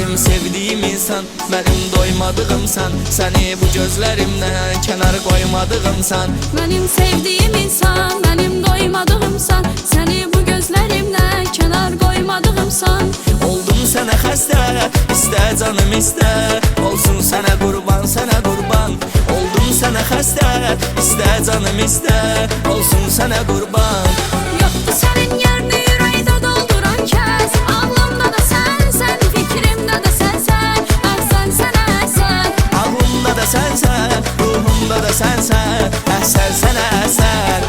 Benim sevdiğim insan, benim doymadığımsan, seni bu gözlerimden kenar koymadığımsan. Benim sevdiğim insan, benim doymadığımsan, seni bu gözlerimden kenar koymadığımsan. Oldum sana xəstə, istə canım istə, olsun sana qurban, sana qurban. Oldum sana xəstə, istə canım istə, olsun sana qurban. Yoktu senin yerini yüreğde dolduran kes. Ağlımda da sensen, fikrimde de sensen. Sen sen. Ağlımda da sensən, ruhumda da sensən, əhsən sənə əhsən.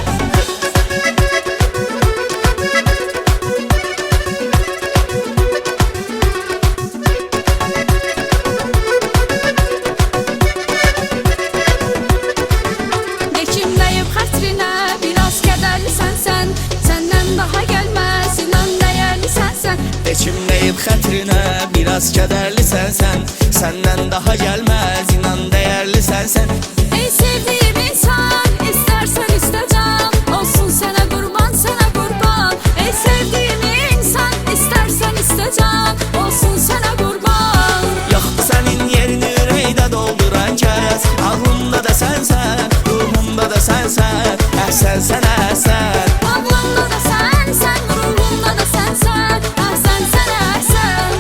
Geçimdeyim xətrinə, biraz kədərli sənsən. Səndən daha gəlməz, inan dəyərli sənsən. Keçimləyib xətrinə, biraz kədərli sənsən, səndən daha gəlməz, inan dəyərli sənsən. Ey sevdiğim insan, istersen iste can, olsun sana kurban, sana kurban. Ey sevdiğim insan, istersen iste can, olsun sana kurban. Yoxdur sənin yerini ürəkdə dolduran kəs, ağlımda da sənsən, ruhumda da sənsən, əhsən sənə əhsən. Ağlımda da sensen, ruhumda da sensen, ahsen sana ahsen.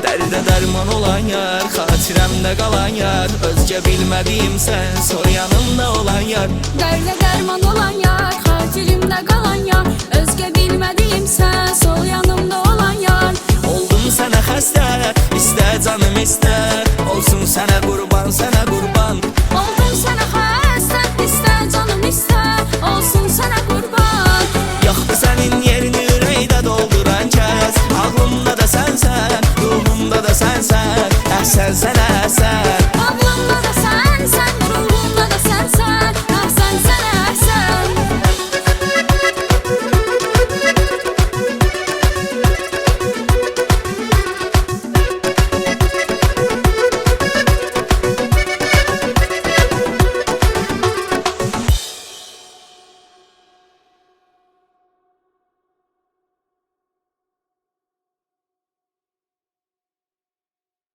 Dərdə dərman olan yar, xatirəmdə qalan yar, özgə bilmədiyim sən, soy yanımda olan yar. Derde derman olan yar, xatirimdə qalan yar, özgə bilmədiyim sən, sol yanımda olan yar. Oldum sənə xəstə, istə canım istə, olsun sənə qurban, sənə qurban. Oldum sana xəstə, istə canım istə, olsun sana kurban. Yoxdur sənin yerini ürəkdə dolduran kəs, ağlımda da sənsən, ruhumda da sənsən, əhsən sənə